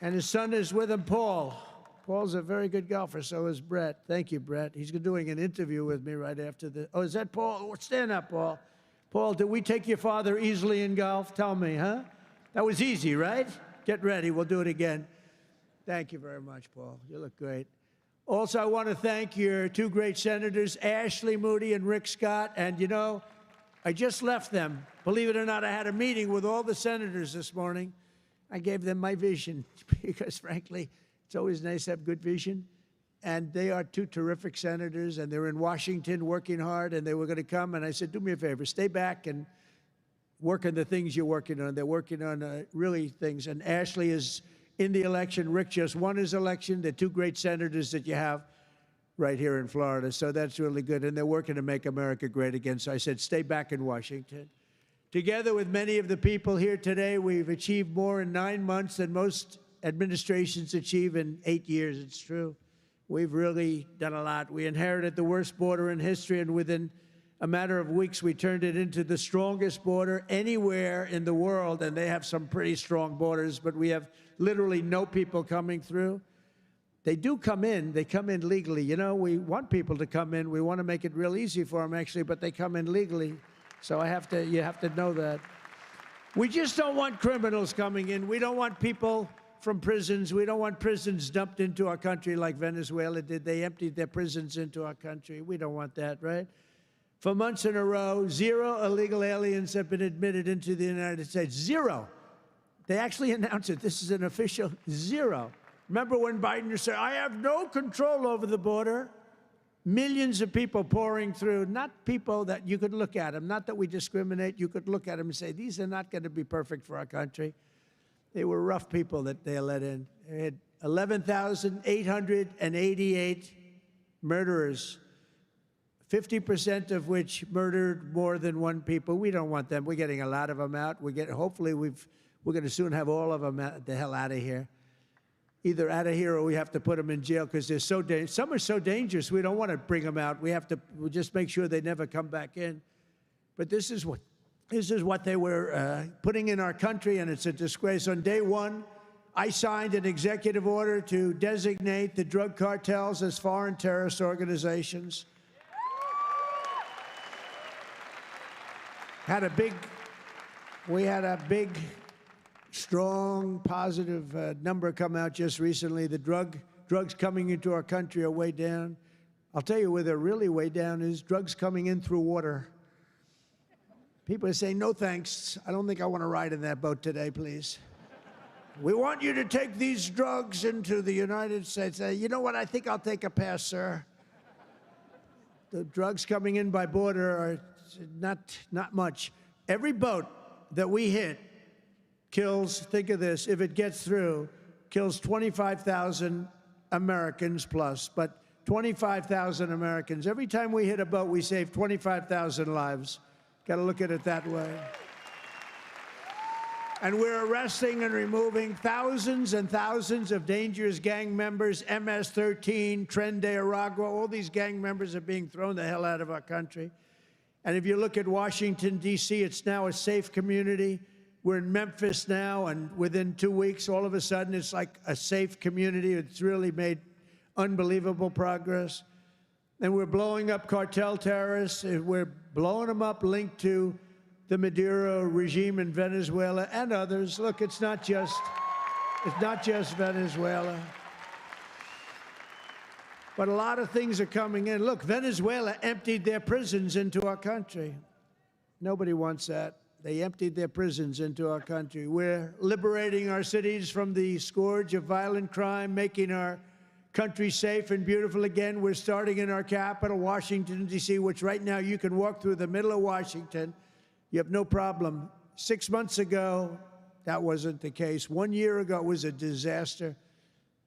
And his son is with him, Paul. Paul's a very good golfer, so is Brett. Thank you, Brett. He's doing an interview with me right after the... Oh, is that Paul? Stand up, Paul. Paul, did we take your father easily in golf? Tell me, huh? That was easy, right? Get ready. We'll do it again. Thank you very much, Paul. You look great. Also, I want to thank your two great senators, Ashley Moody and Rick Scott. And, you know, I just left them. Believe it or not, I had a meeting with all the senators this morning. I gave them my vision because, frankly, it's always nice to have good vision. And they are two terrific senators, and they're in Washington working hard, and they were going to come. And I said, do me a favor, stay back and work on the things you're working on. They're working on really things. And Ashley is in the election. Rick just won his election. They're two great senators that you have right here in Florida. So that's really good. And they're working to make America great again. So I said, stay back in Washington. Together with many of the people here today, we've achieved more in 9 months than most administrations achieve in 8 years. It's true. We've really done a lot. We inherited the worst border in history, and within a matter of weeks, we turned it into the strongest border anywhere in the world, and they have some pretty strong borders, but we have literally no people coming through. They do come in. They come in legally. You know, we want people to come in. We want to make it real easy for them, actually, but they come in legally. So you have to know that. We just don't want criminals coming in. We don't want people from prisons. We don't want prisons dumped into our country like Venezuela did. They emptied their prisons into our country. We don't want that, right? For months in a row, 0 illegal aliens have been admitted into the United States. 0. They actually announced it. This is an official 0. Remember when Biden said, I have no control over the border? Millions of people pouring through, not people that you could look at them, not that we discriminate. You could look at them and say, these are not going to be perfect for our country. They were rough people that they let in. They had 11,888 murderers, 50% of which murdered more than one people. We don't want them. We're getting a lot of them out. Hopefully we're going to soon have all of them the hell out of here. Either out of here or we have to put them in jail because they're so dangerous. Some are so dangerous we don't want to bring them out. We'll just make sure they never come back in. But this is what they were putting in our country, and it's a disgrace. On day one, I signed an executive order to designate the drug cartels as foreign terrorist organizations. We had a big, strong, positive number come out just recently. The drugs coming into our country are way down. I'll tell you where they're really way down is drugs coming in through water. People are saying, no thanks. I don't think I want to ride in that boat today, please. We want you to take these drugs into the United States. You know what? I think I'll take a pass, sir. The drugs coming in by border are not much. Every boat that we hit kills, think of this, if it gets through, kills 25,000 Americans plus, but 25,000 Americans. Every time we hit a boat, we save 25,000 lives. Got to look at it that way. And we're arresting and removing thousands and thousands of dangerous gang members, MS-13, Tren de Aragua, all these gang members are being thrown the hell out of our country. And if you look at Washington, D.C., it's now a safe community. We're in Memphis now, and within 2 weeks, all of a sudden, it's like a safe community. It's really made unbelievable progress. And we're blowing up cartel terrorists. We're blowing them up linked to the Maduro regime in Venezuela and others. Look, it's not just Venezuela. But a lot of things are coming in. Look, Venezuela emptied their prisons into our country. Nobody wants that. They emptied their prisons into our country. We're liberating our cities from the scourge of violent crime, making our country safe and beautiful again. We're starting in our capital, Washington, D.C., which right now you can walk through the middle of Washington. You have no problem. 6 months ago, that wasn't the case. 1 year ago, it was a disaster.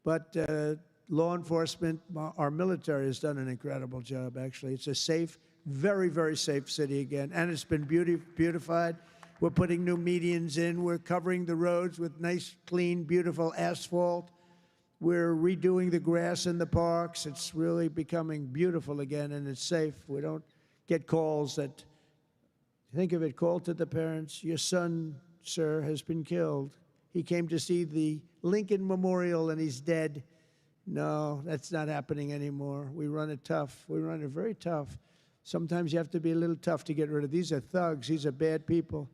But law enforcement, our military has done an incredible job, actually. It's a safe, very, very safe city again. And it's been beautified. We're putting new medians in. We're covering the roads with nice, clean, beautiful asphalt. We're redoing the grass in the parks. It's really becoming beautiful again, and it's safe. We don't get calls that, think of it, call to the parents, your son, sir, has been killed. He came to see the Lincoln Memorial, and he's dead. No, that's not happening anymore. We run it tough. We run it very tough. Sometimes you have to be a little tough to get rid of. These are thugs. These are bad people.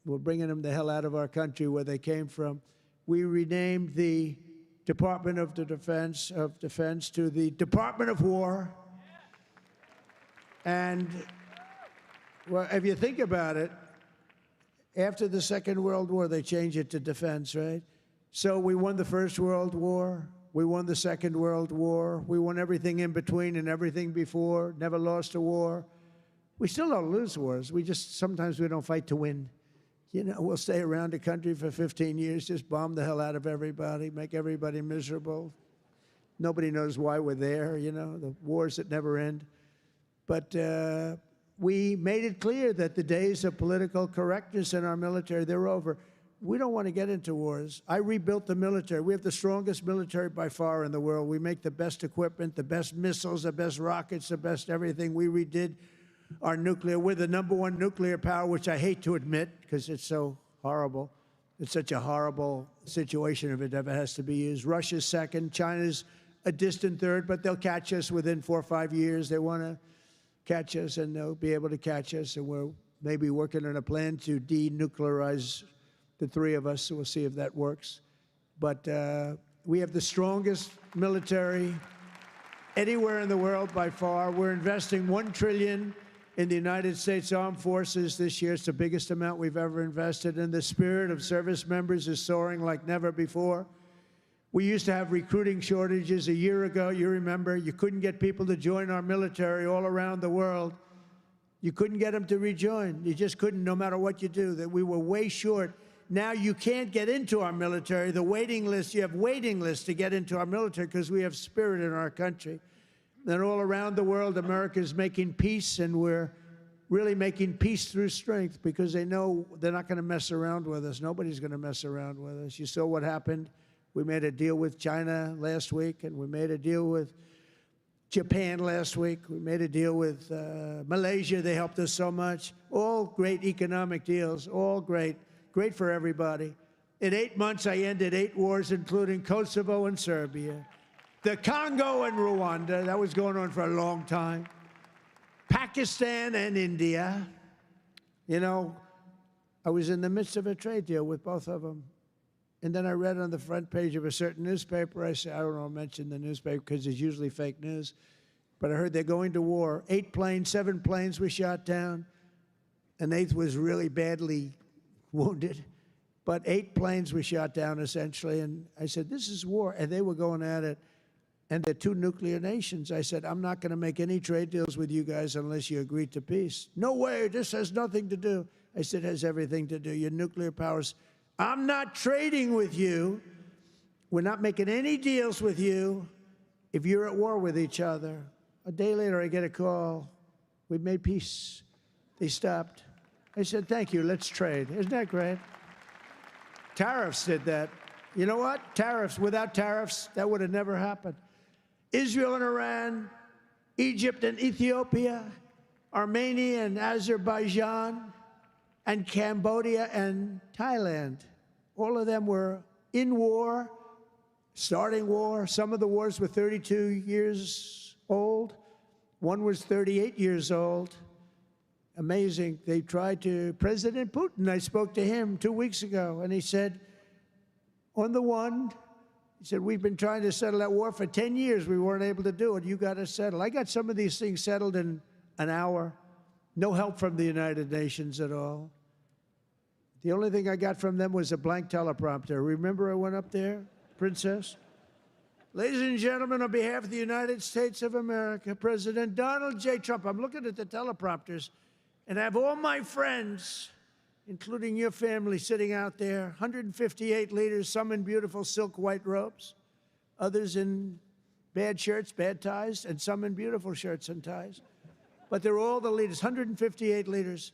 We're bringing them the hell out of our country where they came from. We renamed the Department of Defense to the Department of War. And well, if you think about it, after the Second World War, they changed it to defense, right? So we won the First World War. We won the Second World War. We won everything in between and everything before, never lost a war. We still don't lose wars. Sometimes we don't fight to win. You know, we'll stay around the country for 15 years, just bomb the hell out of everybody, make everybody miserable. Nobody knows why we're there, you know, the wars that never end. But we made it clear that the days of political correctness in our military, they're over. We don't want to get into wars. I rebuilt the military. We have the strongest military by far in the world. We make the best equipment, the best missiles, the best rockets, the best everything. We redid our nuclear. We're the #1 nuclear power, which I hate to admit because it's so horrible. It's such a horrible situation if it ever has to be used. Russia's second. China's a distant third, but they'll catch us within 4 or 5 years. They want to catch us, and they'll be able to catch us. And we're maybe working on a plan to denuclearize the three of us, so we'll see if that works. But we have the strongest military anywhere in the world by far. We're investing $1 trillion in the United States Armed Forces this year. It's the biggest amount we've ever invested, and the spirit of service members is soaring like never before. We used to have recruiting shortages a year ago. You remember, you couldn't get people to join our military all around the world. You couldn't get them to rejoin. You just couldn't, no matter what you do. That we were way short. Now you can't get into our military. The waiting list, you have waiting lists to get into our military because we have spirit in our country. And all around the world, America is making peace, and we're really making peace through strength because they know they're not going to mess around with us. Nobody's going to mess around with us. You saw what happened. We made a deal with China last week, and we made a deal with Japan last week. We made a deal with Malaysia. They helped us so much. All great economic deals, all great. Great for everybody. In 8 months, I ended 8 wars, including Kosovo and Serbia, the Congo and Rwanda. That was going on for a long time. Pakistan and India. You know, I was in the midst of a trade deal with both of them. And then I read on the front page of a certain newspaper, I said, I don't want to mention the newspaper because it's usually fake news, but I heard they're going to war. 7 planes were shot down. An 8th was really badly wounded. But 8 planes were shot down, essentially. And I said, this is war. And they were going at it. And they're 2 nuclear nations. I said, I'm not going to make any trade deals with you guys unless you agree to peace. No way. This has nothing to do. I said, it has everything to do. Your nuclear powers. I'm not trading with you. We're not making any deals with you if you're at war with each other. A day later, I get a call. We've made peace. They stopped. I said, thank you. Let's trade. Isn't that great? Tariffs did that. You know what? Tariffs. Without tariffs, that would have never happened. Israel and Iran, Egypt and Ethiopia, Armenia and Azerbaijan, and Cambodia and Thailand. All of them were in war, starting war. Some of the wars were 32 years old. One was 38 years old. Amazing. They tried to, President Putin, I spoke to him 2 weeks ago, and he said, on the one, he said, we've been trying to settle that war for 10 years. We weren't able to do it. You got to settle. I got some of these things settled in an hour. No help from the United Nations at all. The only thing I got from them was a blank teleprompter. Remember I went up there, Princess? Ladies and gentlemen, on behalf of the United States of America, President Donald J. Trump, I'm looking at the teleprompters, and I have all my friends, including your family, sitting out there, 158 leaders, some in beautiful silk white robes, others in bad shirts, bad ties, and some in beautiful shirts and ties. But they're all the leaders, 158 leaders.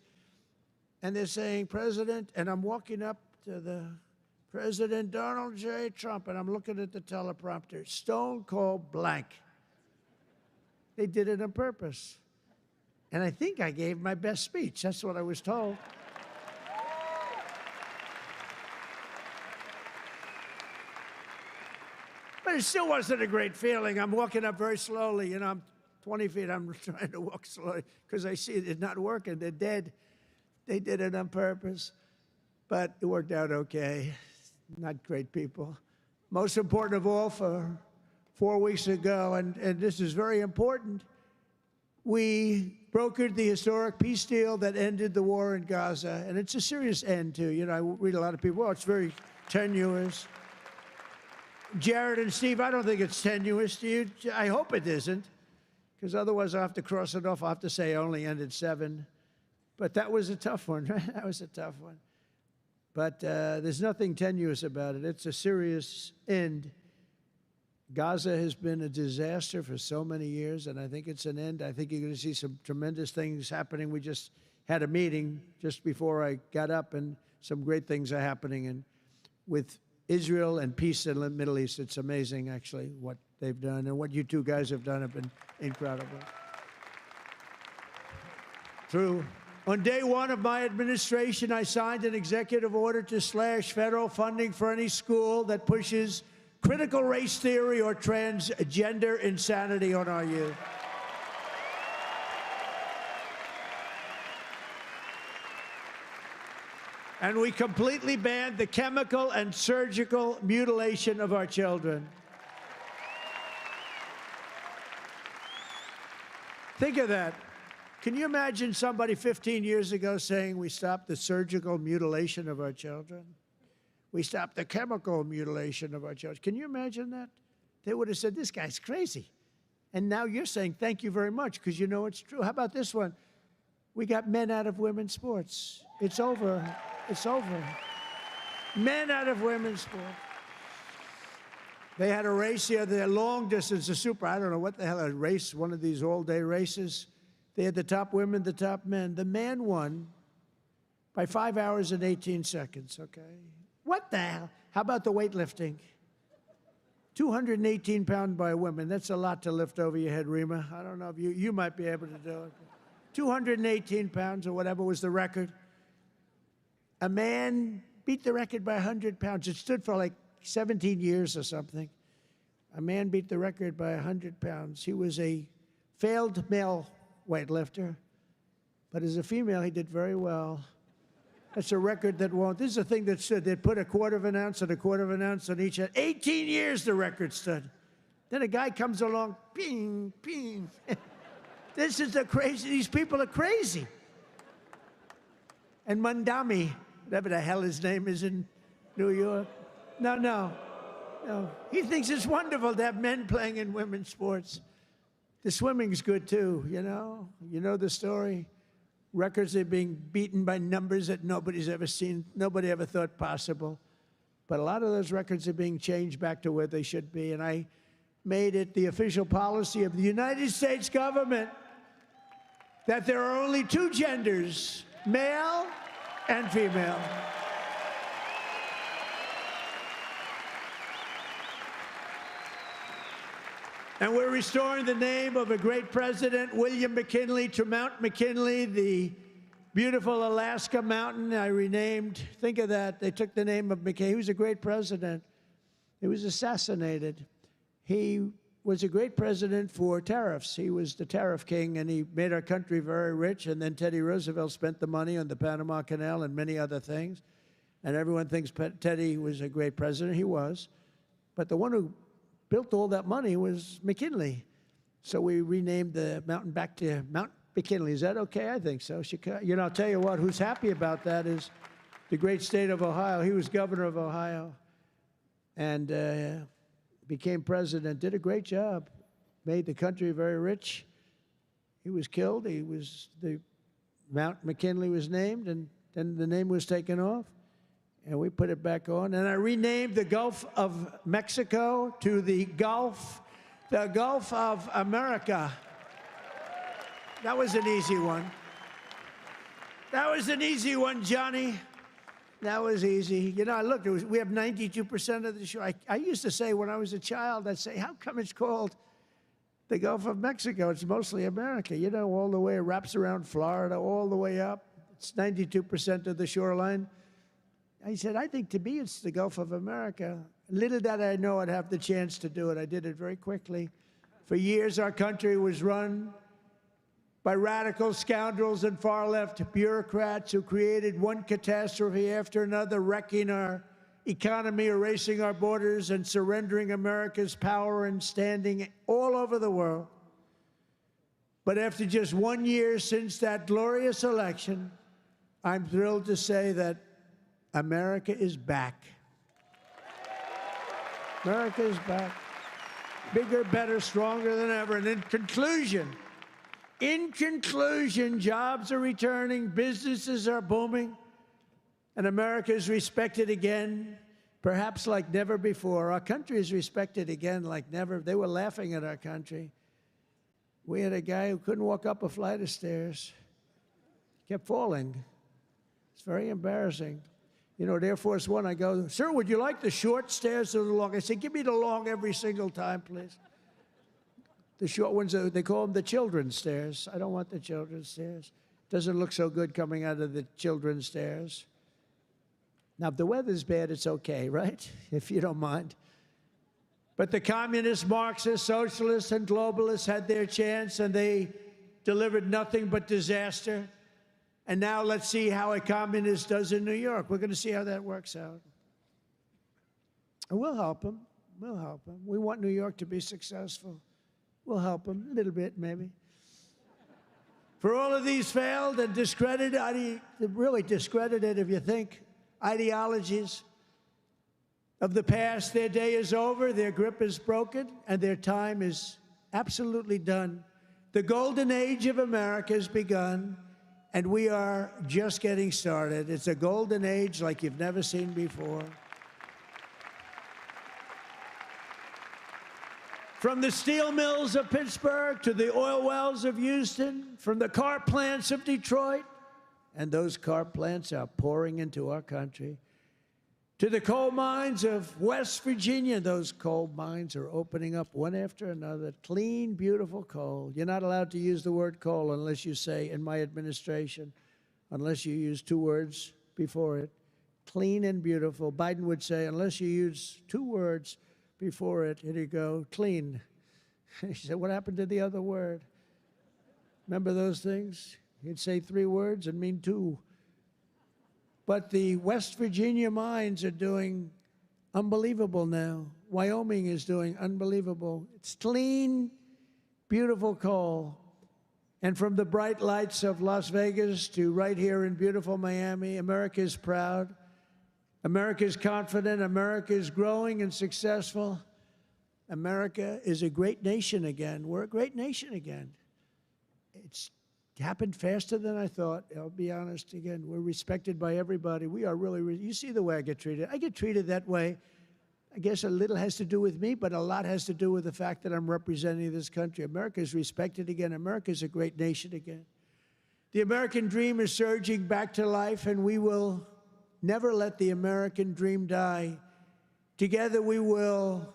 And they're saying, President, and I'm walking up to the President Donald J. Trump, and I'm looking at the teleprompter, stone cold blank. They did it on purpose. And I think I gave my best speech. That's what I was told. But it still wasn't a great feeling. I'm walking up very slowly. You know, I'm 20 feet. I'm trying to walk slowly because I see it's not working. They're dead. They did it on purpose, but it worked out okay. Not great people. Most important of all, for 4 weeks ago, and this is very important, we brokered the historic peace deal that ended the war in Gaza, and it's a serious end, too. You know, I read a lot of people, oh, it's very tenuous. Jared and Steve, I don't think it's tenuous to you. I hope it isn't, because otherwise I'll have to cross it off. I'll have to say I only ended 7. But that was a tough one, right? That was a tough one. But there's nothing tenuous about it. It's a serious end. Gaza has been a disaster for so many years, and I think it's an end. I think you're going to see some tremendous things happening. We just had a meeting just before I got up, and some great things are happening. And with Israel and peace in the Middle East, it's amazing, actually, what they've done. And what you two guys have done have been incredible. True. On day 1 of my administration, I signed an executive order to slash federal funding for any school that pushes critical race theory or transgender insanity on our youth. And we completely banned the chemical and surgical mutilation of our children. Think of that. Can you imagine somebody 15 years ago saying we stopped the surgical mutilation of our children? We stopped the chemical mutilation of our children. Can you imagine that? They would have said, this guy's crazy. And now you're saying, thank you very much, because you know it's true. How about this one? We got men out of women's sports. It's over. It's over. Men out of women's sports. They had a race the other day, long distance, I don't know what the hell, a race, one of these all-day races. They had the top women, the top men. The man won by 5 hours and 18 seconds, okay? What the hell? How about the weightlifting? 218 pounds by women. That's a lot to lift over your head, Rima. I don't know if you might be able to do it. 218 pounds or whatever was the record. A man beat the record by 100 pounds. It stood for like 17 years or something. A man beat the record by 100 pounds. He was a failed male weightlifter, but as a female, he did very well. That's a record that won't. This is a thing that stood. They'd put a quarter of an ounce and a quarter of an ounce on each end. 18 years the record stood. Then a guy comes along, ping, ping. This is the crazy. These people are crazy. And Mandami, whatever the hell his name is in New York. No. He thinks it's wonderful to have men playing in women's sports. The swimming's good too, you know? You know the story? Records are being beaten by numbers that nobody's ever seen, nobody ever thought possible. But a lot of those records are being changed back to where they should be, and I made it the official policy of the United States government that there are only two genders, male and female. And we're restoring the name of a great president, William McKinley, to Mount McKinley, the beautiful Alaska mountain I renamed. Think of that. They took the name of McKinley. He was a great president. He was assassinated. He was a great president for tariffs. He was the tariff king, and he made our country very rich. And then Teddy Roosevelt spent the money on the Panama Canal and many other things. And everyone thinks Teddy was a great president. He was. But the one who built all that money was McKinley. So we renamed the mountain back to Mount McKinley. Is that okay? I think so. You know, I'll tell you what, who's happy about that is the great state of Ohio. He was governor of Ohio and became president, did a great job, made the country very rich. He was killed. The Mount McKinley was named, and then the name was taken off. And we put it back on. And I renamed the Gulf of Mexico to the Gulf of America. That was an easy one. That was an easy one, Johnny. That was easy. You know, look, we have 92% of the shore. I used to say when I was a child, I'd say, how come it's called the Gulf of Mexico? It's mostly America. You know, all the way, it wraps around Florida, all the way up. It's 92% of the shoreline. I said, I think to me it's the Gulf of America. Little did I know I'd have the chance to do it. I did it very quickly. For years, our country was run by radical scoundrels and far-left bureaucrats who created one catastrophe after another, wrecking our economy, erasing our borders, and surrendering America's power and standing all over the world. But after just 1 year since that glorious election, I'm thrilled to say that America is back. America is back. Bigger, better, stronger than ever. And in conclusion, jobs are returning, businesses are booming, and America is respected again, perhaps like never before. Our country is respected again like never. They were laughing at our country. We had a guy who couldn't walk up a flight of stairs, kept falling. It's very embarrassing. You know, at Air Force One, I go, sir, would you like the short stairs or the long? I say, give me the long every single time, please. The short ones, they call them the children's stairs. I don't want the children's stairs. Doesn't look so good coming out of the children's stairs. Now, if the weather's bad, it's okay, right? If you don't mind. But the communists, Marxists, socialists, and globalists had their chance, and they delivered nothing but disaster. And now let's see how a communist does in New York. We're going to see how that works out. And we'll help them. We'll help them. We want New York to be successful. We'll help them a little bit, maybe. For all of these failed and discredited, really discredited if you think, ideologies of the past, their day is over, their grip is broken, and their time is absolutely done. The golden age of America has begun, and we are just getting started. It's a golden age like you've never seen before. From the steel mills of Pittsburgh to the oil wells of Houston, from the car plants of Detroit, and those car plants are pouring into our country, to the coal mines of West Virginia. Those coal mines are opening up one after another. Clean, beautiful coal. You're not allowed to use the word coal unless you say, in my administration, unless you use 2 words before it. Clean and beautiful. Biden would say, unless you use 2 words before it, here you go, clean. He said, what happened to the other word? Remember those things? He'd say 3 words and mean 2. But the West Virginia mines are doing unbelievable now. Wyoming is doing unbelievable. It's clean, beautiful coal. And from the bright lights of Las Vegas to right here in beautiful Miami, America is proud. America is confident. America is growing and successful. America is a great nation again. We're a great nation again. It's happened faster than I thought. I'll be honest again. We're respected by everybody. We are really, you see the way I get treated. I get treated that way. I guess a little has to do with me, but a lot has to do with the fact that I'm representing this country. America is respected again. America is a great nation again. The American dream is surging back to life, and we will never let the American dream die. Together we will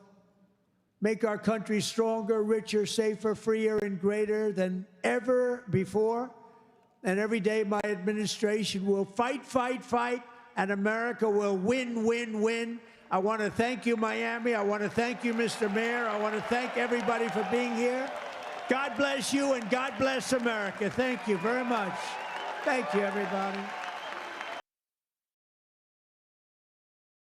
make our country stronger, richer, safer, freer, and greater than ever before. And every day my administration will fight, fight, fight, and America will win, win, win. I want to thank you, Miami. I want to thank you, Mr. Mayor. I want to thank everybody for being here. God bless you, and God bless America. Thank you very much. Thank you, everybody.